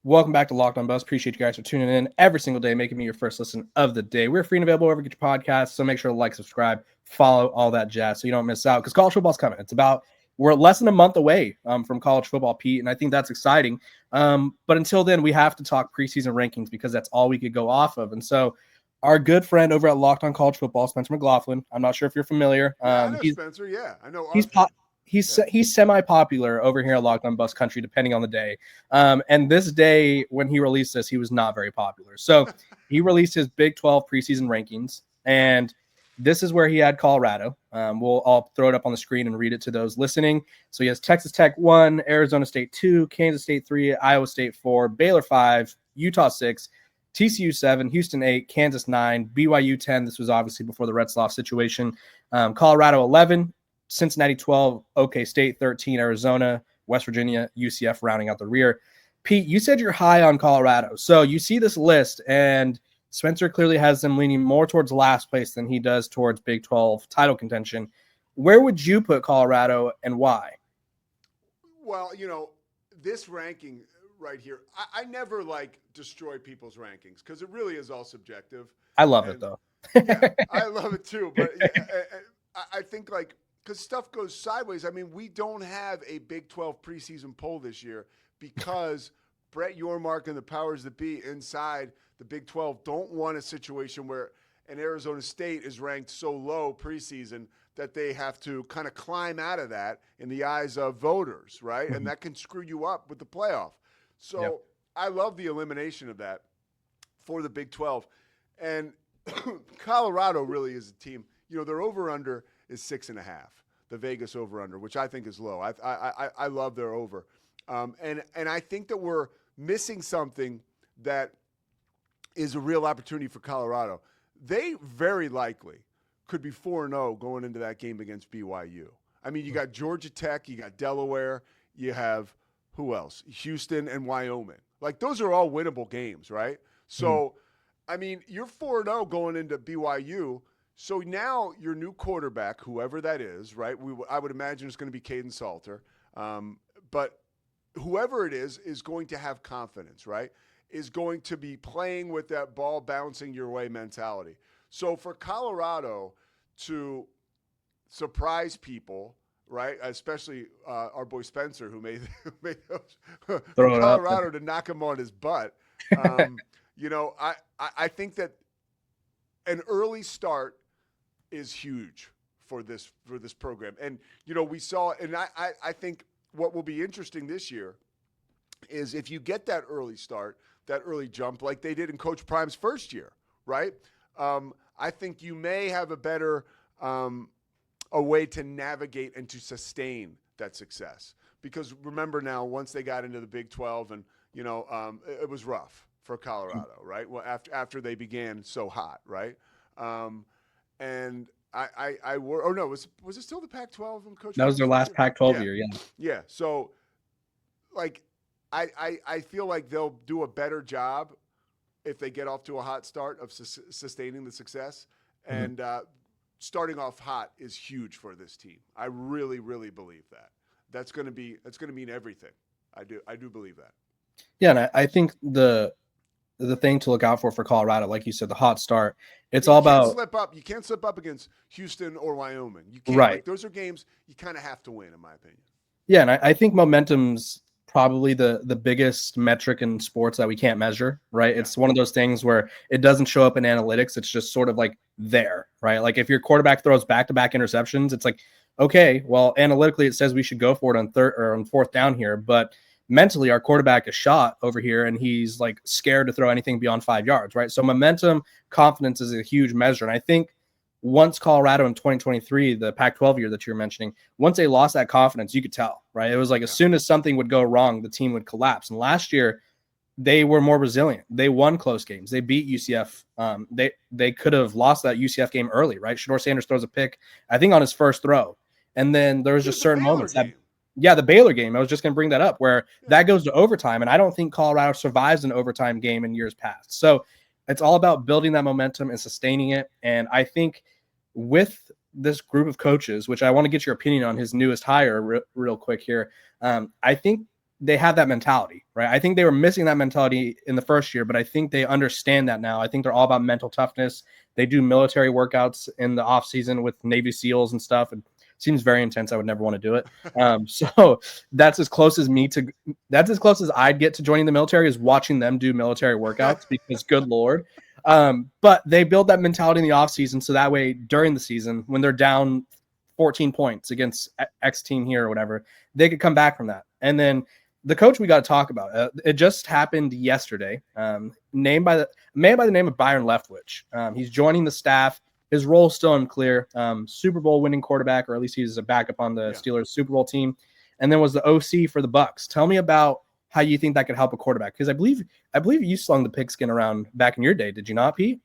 Welcome back to Locked On Buzz. Appreciate you guys for tuning in every single day, making me your first listen of the day. We're free and available wherever you get your podcasts, so make sure to like, subscribe, follow, all that jazz so you don't miss out, because college football's coming. We're less than a month away from college football, Pete, and I think that's exciting. But until then, we have to talk preseason rankings because that's all we could go off of. And so our good friend over at Locked On College Football, Spencer McLaughlin, I'm not sure if you're familiar. I know Spencer. Yeah, I know He's Arthur. He's semi-popular over here at Locked On Bus Country, depending on the day. And this day, when he released this, he was not very popular. So he released his Big 12 preseason rankings, and this is where he had Colorado. I'll throw it up on the screen and read it to those listening. So he has Texas Tech 1, Arizona State 2, Kansas State 3, Iowa State 4, Baylor 5, Utah 6, TCU 7, Houston 8, Kansas 9, BYU 10. This was obviously before the Red Slough situation. Colorado 11, Cincinnati 12, OK State 13, Arizona, West Virginia, UCF rounding out the rear. Pete, you said you're high on Colorado. So you see this list, and Spencer clearly has them leaning more towards last place than he does towards Big 12 title contention. Where would you put Colorado and why? Well, this ranking right here, I never destroy people's rankings because it really is all subjective. I love it, though. Yeah, I love it too. But I think because stuff goes sideways. I mean, we don't have a Big 12 preseason poll this year because Brett Yormark and the powers that be inside the Big 12 don't want a situation where an Arizona State is ranked so low preseason that they have to kind of climb out of that in the eyes of voters, right? And that can screw you up with the playoff. So I love the elimination of that for the Big 12. And Colorado really is a team, their over-under is 6.5, the Vegas over-under, which I think is low. I love their over. And I think that we're missing something that is a real opportunity for Colorado. They very likely could be 4-0 going into that game against BYU. I mean, you got Georgia Tech, you got Delaware, you have who else? Houston and Wyoming. Those are all winnable games, right? So, I mean, you're 4-0 going into BYU. So now your new quarterback, whoever that is, right? I would imagine it's going to be Caden Salter. But whoever it is going to have confidence, right? Is going to be playing with that ball bouncing your way mentality. So for Colorado to surprise people, right? Especially our boy Spencer, who made those for Colorado to knock him on his butt. I think that an early start is huge for this program. And, we saw, and I think what will be interesting this year is if you get that early start, that early jump, like they did in Coach Prime's first year, right? I think you may have a better a way to navigate and to sustain that success. Because remember now, once they got into the Big 12 and, it was rough for Colorado, right? Well, after they began so hot, right? And was it still the Pac-12 when Coach? That was their last Pac-12 year, yeah. Yeah. So, I feel like they'll do a better job if they get off to a hot start of sustaining the success. And starting off hot is huge for this team. I really, really believe that. That's going to mean everything. I do believe that. Yeah, and I think the thing to look out for Colorado, like you said, the hot start, it's all about slip up. You can't slip up against Houston or Wyoming. You can't. Right. Those are games you kind of have to win, in my opinion. Yeah, and I think momentum's probably the biggest metric in sports that we can't measure, right? Yeah. It's one of those things where it doesn't show up in analytics. It's just sort of there, right? If your quarterback throws back-to-back interceptions, it's okay, well, analytically it says we should go for it on third or on fourth down here, but mentally our quarterback is shot over here and he's scared to throw anything beyond 5 yards, right? So momentum, confidence is a huge measure. And I think once Colorado in 2023, the Pac-12 year that you're mentioning, once they lost that confidence, you could tell, right? It was as soon as something would go wrong, the team would collapse. And last year, they were more resilient. They won close games. They beat UCF. They could have lost that UCF game early, right? Shador Sanders throws a pick, I think, on his first throw. And then there was just certain moments that, the Baylor game, I was just going to bring that up, where that goes to overtime. And I don't think Colorado survives an overtime game in years past. So it's all about building that momentum and sustaining it. And I think with this group of coaches, which I want to get your opinion on his newest hire real quick here, I think they have that mentality, right? I think they were missing that mentality in the first year, but I think they understand that now. I think they're all about mental toughness. They do military workouts in the off season with Navy SEALs and stuff. It seems very intense. I would never want to do it. So that's as close as I'd get to joining the military, is watching them do military workouts, because good Lord. But they build that mentality in the off season, so that way during the season, when they're down 14 points against X team here or whatever, they could come back from that. And then the coach we got to talk about, it just happened yesterday. Man by the name of Byron Leftwich. He's joining the staff. His role is still unclear. Super Bowl winning quarterback, or at least he's a backup on the Steelers Super Bowl team, and then was the OC for the Bucks. Tell me about how you think that could help a quarterback, because I believe you slung the pigskin around back in your day. Did you not, Pete?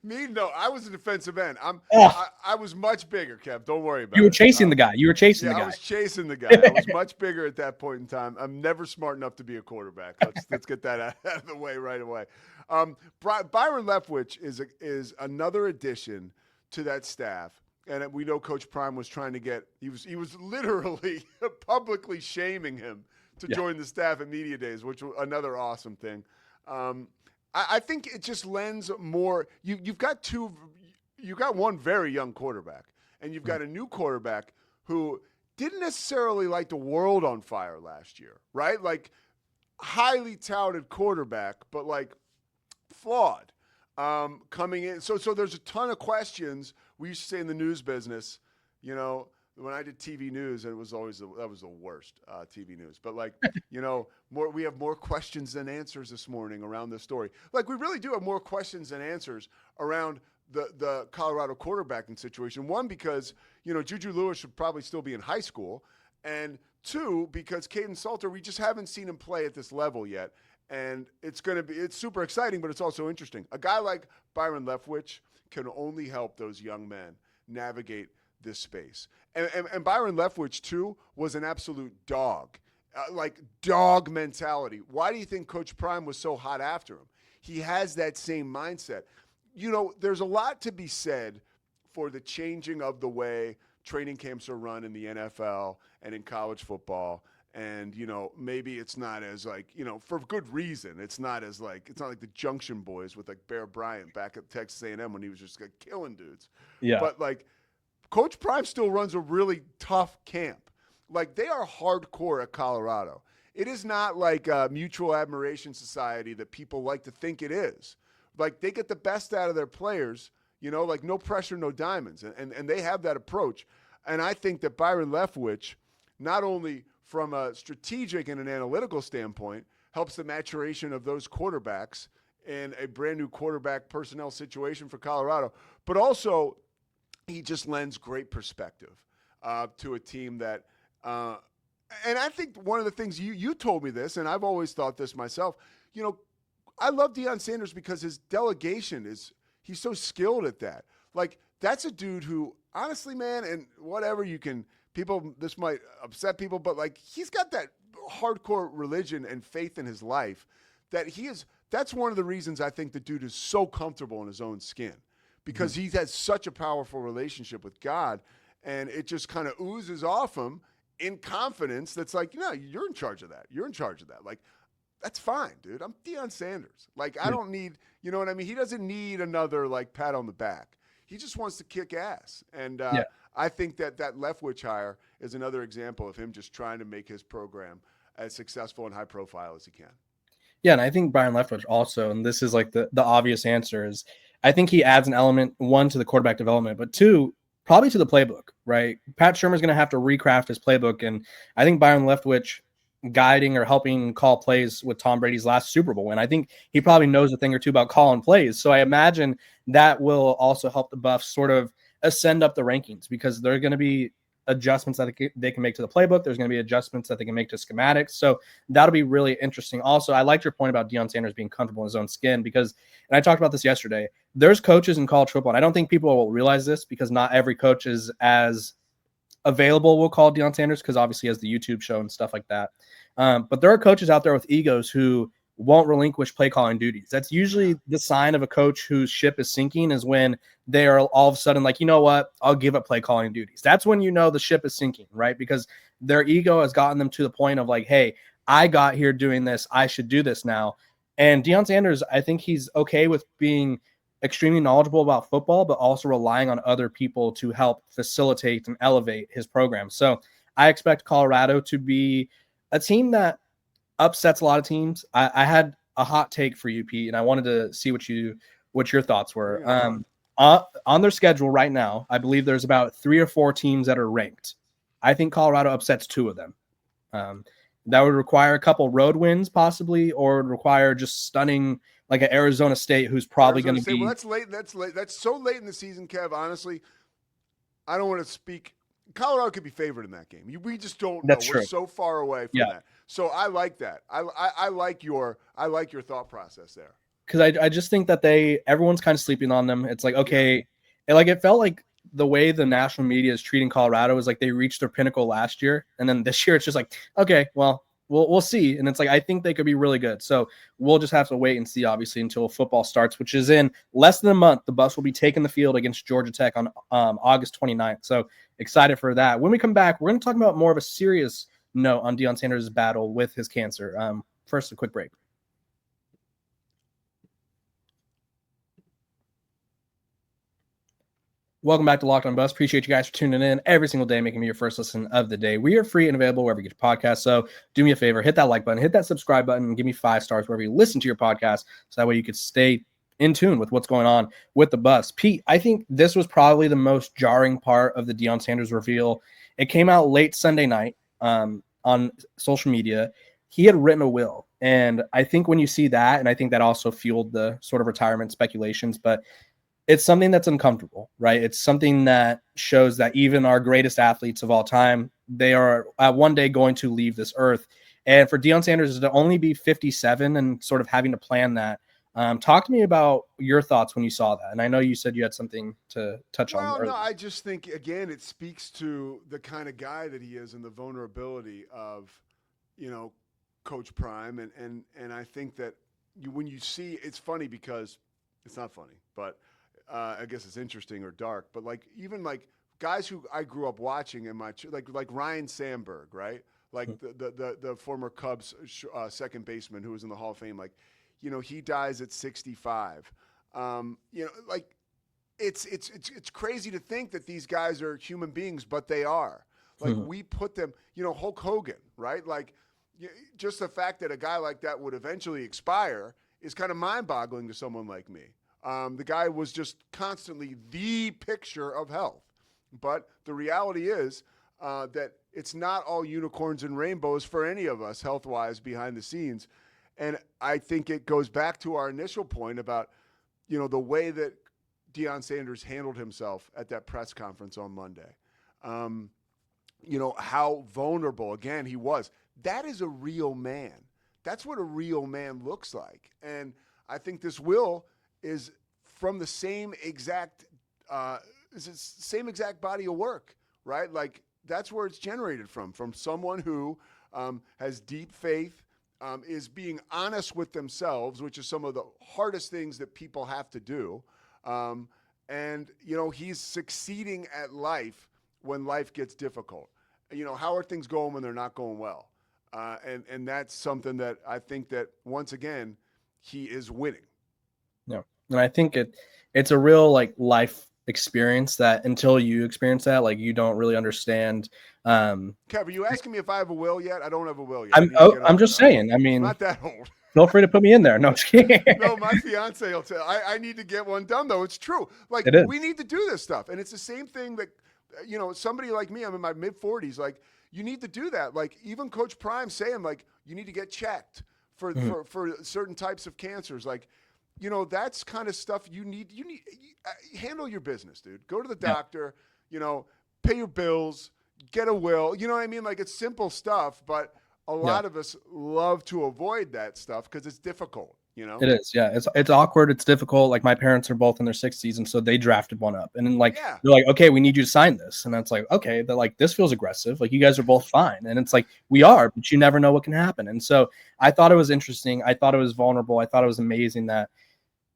Me? No, I was a defensive end. I was much bigger, Kev. Don't worry about it. You were chasing the guy. I was chasing the guy. I was much bigger at that point in time. I'm never smart enough to be a quarterback. Let's get that out of the way right away. Byron Leftwich is another addition to that staff. And we know Coach Prime was trying to get – he was literally publicly shaming him to join the staff at media days, which was another awesome thing. I think it just lends more. You've got one very young quarterback, and you've got a new quarterback who didn't necessarily light the world on fire last year, right? Like, highly touted quarterback, but like flawed coming in. So there's a ton of questions. We used to say in the news business, you know, when I did TV news, and it was always that was the worst TV news. But like, you know, we have more questions than answers this morning around this story. Like, we really do have more questions than answers around the Colorado quarterbacking situation. One, because, you know, Juju Lewis should probably still be in high school, and two, because Caden Salter, we just haven't seen him play at this level yet, and it's super exciting, but it's also interesting. A guy like Byron Leftwich can only help those young men navigate this space. And Byron Leftwich, too, was an absolute dog, like dog mentality. Why do you think Coach Prime was so hot after him? He has that same mindset. You know, there's a lot to be said for the changing of the way training camps are run in the NFL and in college football. And, you know, maybe it's not as like, you know, for good reason. It's not like the Junction Boys with like Bear Bryant back at Texas A&M when he was just like killing dudes. Yeah. But like, Coach Prime still runs a really tough camp. Like, they are hardcore at Colorado. It is not like a mutual admiration society that people like to think it is. Like, they get the best out of their players, you know, like no pressure, no diamonds. And they have that approach. And I think that Byron Leftwich, not only from a strategic and an analytical standpoint, helps the maturation of those quarterbacks in a brand new quarterback personnel situation for Colorado, but also he just lends great perspective to a team that and I think one of the things you told me this, and I've always thought this myself, you know, I love Deion Sanders because his delegation he's so skilled at that. Like, that's a dude who, honestly, man, and whatever this might upset people, but like, he's got that hardcore religion and faith in his life that's one of the reasons I think the dude is so comfortable in his own skin. Because he has such a powerful relationship with God, and it just kind of oozes off him in confidence that's like, no, you're in charge of that. You're in charge of that. Like, that's fine, dude. I'm Deion Sanders. Like, I don't need, you know what I mean? He doesn't need another, like, pat on the back. He just wants to kick ass. And I think that Leftwich hire is another example of him just trying to make his program as successful and high profile as he can. Yeah, and I think Byron Leftwich also, and this is like the obvious answer, is I think he adds an element, one, to the quarterback development, but two, probably to the playbook, right? Pat Shurmur's going to have to recraft his playbook, and I think Byron Leftwich guiding or helping call plays with Tom Brady's last Super Bowl win, I think he probably knows a thing or two about calling plays. So I imagine that will also help the Buffs sort of ascend up the rankings, because there are going to be adjustments that they can make to the playbook. There's going to be adjustments that they can make to schematics. So that'll be really interesting. Also, I liked your point about Deion Sanders being comfortable in his own skin, because, and I talked about this yesterday, there's coaches in college football, and I don't think people will realize this because not every coach is as available, we'll call Deion Sanders, because obviously he has the YouTube show and stuff like that. But there are coaches out there with egos who won't relinquish play calling duties. That's usually the sign of a coach whose ship is sinking, is when they are all of a sudden like, you know what, I'll give up play calling duties. That's when you know the ship is sinking, right? Because their ego has gotten them to the point of like, hey, I got here doing this. I should do this now. And Deion Sanders, I think he's okay with being extremely knowledgeable about football, but also relying on other people to help facilitate and elevate his program. So I expect Colorado to be a team that upsets a lot of teams. I had a hot take for you, Pete, and I wanted to see what your thoughts were. On their schedule right now, I believe there's about 3 or 4 teams that are ranked. I think Colorado upsets 2 of them. That would require a couple road wins possibly, or would require just stunning like an Arizona State, who's probably going to be. Well, that's late. That's late. That's so late in the season, Kev. Honestly, I don't want to speak. Colorado could be favored in that game. We just don't know. That's We're true. so far away from that. So I like that. I like your thought process there. Because I just think that everyone's kind of sleeping on them. It's like, okay, it felt like the way the national media is treating Colorado is like they reached their pinnacle last year, and then this year it's just like, okay, well, we'll see. And it's like, I think they could be really good. So we'll just have to wait and see, obviously, until football starts, which is in less than a month. The Buffs will be taking the field against Georgia Tech on August 29th. So excited for that. When we come back, we're going to talk about more of a serious note on Deion Sanders' battle with his cancer. First, a quick break. Welcome back to Locked On Buffs. Appreciate you guys for tuning in every single day, making me your first listen of the day. We are free and available wherever you get your podcast. So do me a favor, hit that like button, hit that subscribe button, and give me 5 stars wherever you listen to your podcast. So that way you could stay in tune with what's going on with the Buffs. Pete, I think this was probably the most jarring part of the Deion Sanders reveal. It came out late Sunday night on social media. He had written a will. And I think when you see that, and I think that also fueled the sort of retirement speculations, but it's something that's uncomfortable, right? It's something that shows that even our greatest athletes of all time, they are one day going to leave this earth. And for Deion Sanders to only be 57 and sort of having to plan that, talk to me about your thoughts when you saw that. And I know you said you had something to touch on. Well, no, I just think, again, it speaks to the kind of guy that he is and the vulnerability of, Coach Prime. And I think that when you see, it's funny because it's not funny, but I guess it's interesting or dark, but even guys who I grew up watching in my like Ryan Sandberg, right? Like the former Cubs second baseman who was in the Hall of Fame. He dies at 65. It's crazy to think that these guys are human beings, but they are. We put them. Hulk Hogan, right? Just the fact that a guy like that would eventually expire is kind of mind-boggling to someone like me. The guy was just constantly the picture of health. But the reality is that it's not all unicorns and rainbows for any of us health-wise behind the scenes. And I think it goes back to our initial point about, the way that Deion Sanders handled himself at that press conference on Monday. How vulnerable, again, he was. That is a real man. That's what a real man looks like. And I think this will is from the same exact body of work, right? That's where it's generated from someone who has deep faith, is being honest with themselves, which is some of the hardest things that people have to do. And he's succeeding at life when life gets difficult. How are things going when they're not going well? And that's something that I think that once again, he is winning. Yeah. And I think it's a real life experience that until you experience that, you don't really understand. Kev, are you asking me if I have a will yet? I don't have a will yet. I'm just saying. I mean, I'm not that old. Feel free to put me in there. No, just kidding. No, my fiance will tell. I need to get one done though. It's true. We need to do this stuff, and it's the same thing that somebody like me. I'm in my mid 40s. You need to do that. Even Coach Prime saying you need to get checked for certain types of cancers. That's kind of stuff you need handle your business, dude. Go to the doctor, pay your bills, get a will. You know what I mean? It's simple stuff, but a lot of us love to avoid that stuff because it's difficult, It is, yeah. It's awkward. It's difficult. My parents are both in their 60s, and so they drafted one up. And then they're like, okay, we need you to sign this. And that's okay, they're like, this feels aggressive. You guys are both fine. And it's we are, but you never know what can happen. And so I thought it was interesting. I thought it was vulnerable. I thought it was amazing that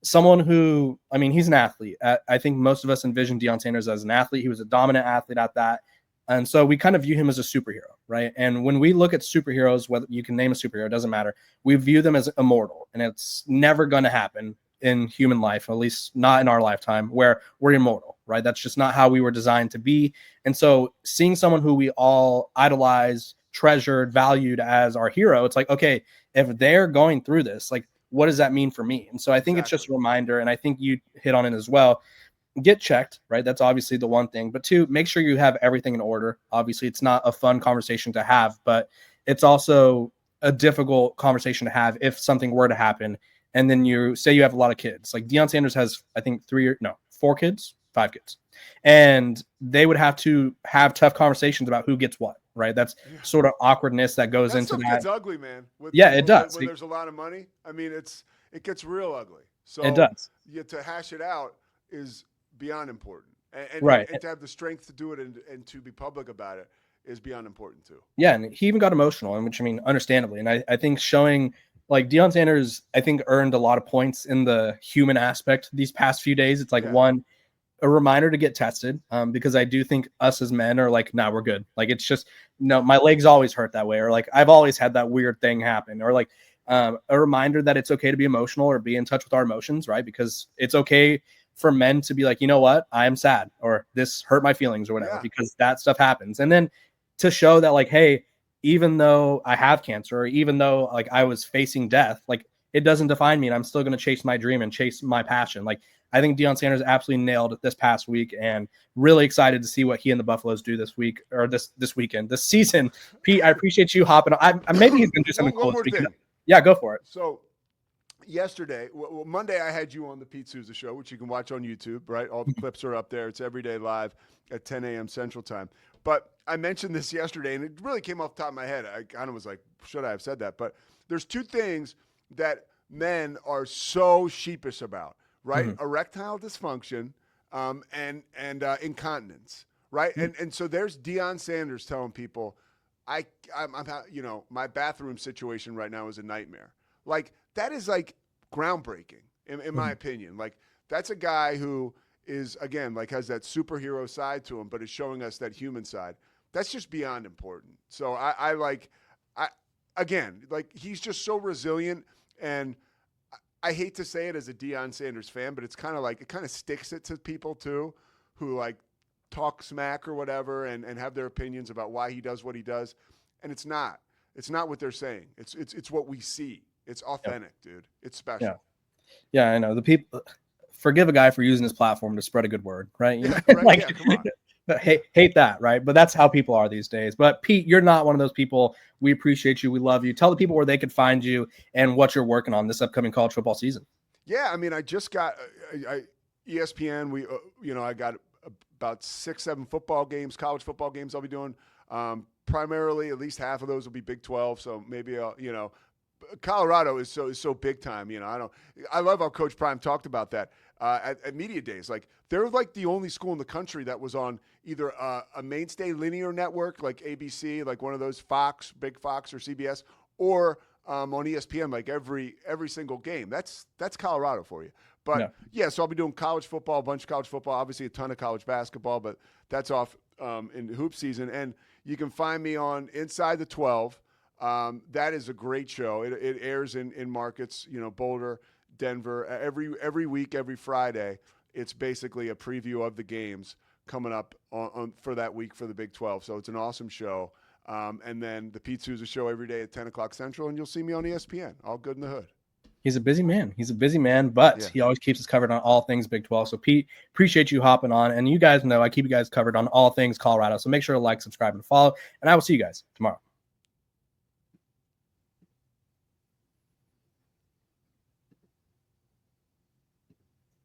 someone who, he's an athlete. I think most of us envision Deion Sanders as an athlete. He was a dominant athlete at that. And so we kind of view him as a superhero, right? And when we look at superheroes, whether you can name a superhero, it doesn't matter. We view them as immortal, and it's never going to happen in human life, at least not in our lifetime, where we're immortal, right? That's just not how we were designed to be. And so seeing someone who we all idolize, treasured, valued as our hero, it's like, okay, if they're going through this, like, what does that mean for me? And so I think it's just a reminder, and I think you hit on it as well. Get checked, right? That's obviously the one thing. But two, make sure you have everything in order. Obviously, it's not a fun conversation to have, but it's also a difficult conversation to have if something were to happen. And then you say you have a lot of kids. Like Deion Sanders has, I think, 5 kids. And they would have to have tough conversations about who gets what, right? That's sort of awkwardness that goes into that. It's ugly, man. It does. When there's a lot of money, I mean, it gets real ugly. So it does. To hash it out is beyond important. And to have the strength to do it and to be public about it is beyond important too. Yeah, and he even got emotional, and which, I mean, understandably. And I think showing, like, Deion Sanders, I think, earned a lot of points in the human aspect these past few days. It's like, one, a reminder to get tested, because I do think us as men are like, nah, we're good. Like, it's just, no, my legs always hurt that way, or like I've always had that weird thing happen, or like a reminder that it's okay to be emotional or be in touch with our emotions, right? Because it's okay for men to be like, you know what, I am sad, or this hurt my feelings, or whatever, because that stuff happens. And then to show that, like, hey, even though I have cancer, or even though like I was facing death, like, it doesn't define me, and I'm still going to chase my dream and chase my passion. Like, I think Deion Sanders absolutely nailed it this past week, and really excited to see what he and the Buffaloes do this week, or this weekend, this season. Pete, I appreciate you hopping on. Maybe he's going to do something cool. Yeah, go for it. So yesterday, Monday, I had you on the Pete Sousa Show, which you can watch on YouTube, right? All the clips are up there. It's every day live at 10 a.m. Central Time. But I mentioned this yesterday, and it really came off the top of my head. I kind of was like, should I have said that? But there's two things that men are so sheepish about, right? Mm-hmm. Erectile dysfunction and incontinence, right? Mm-hmm. And so there's Deion Sanders telling people, I'm my bathroom situation right now is a nightmare. Like, that is like groundbreaking in my opinion. Like, that's a guy who is, again, like, has that superhero side to him, but is showing us that human side. That's just beyond important. So again, he's just so resilient, and I hate to say it as a Deion Sanders fan, but it's kind of like, it kind of sticks it to people too, who like talk smack or whatever and have their opinions about why he does what he does. And it's not what they're saying. It's what we see. It's authentic, dude. It's special. Yeah, I know. The people forgive a guy for using his platform to spread a good word, right? You know? Right. Like, come on. Hate that, right? But that's how people are these days. But Pete, you're not one of those people. We appreciate you. We love you. Tell the people where they could find you and what you're working on this upcoming college football season. Yeah, I mean, I just got ESPN. I got about 6-7 football games, college football games I'll be doing. Primarily, at least half of those will be Big 12. So maybe Colorado is so big time. I love how Coach Prime talked about that at media days. Like, they're like the only school in the country that was on either a mainstay linear network like ABC, like one of those Fox, Big Fox or CBS, or on ESPN, like every single game. That's Colorado for you. But so I'll be doing college football, a bunch of college football, obviously a ton of college basketball, but that's off in hoop season. And you can find me on Inside the 12. That is a great show. It airs in markets, Boulder, Denver, every week, every Friday. It's basically a preview of the games coming up on for that week for the Big 12. So it's an awesome show. And then the Pete Sousa Show every day at 10 o'clock Central, and you'll see me on ESPN. All good in the hood. He's a busy man, but he always keeps us covered on all things Big 12. So, Pete, appreciate you hopping on. And you guys know I keep you guys covered on all things Colorado. So make sure to like, subscribe, and follow. And I will see you guys tomorrow.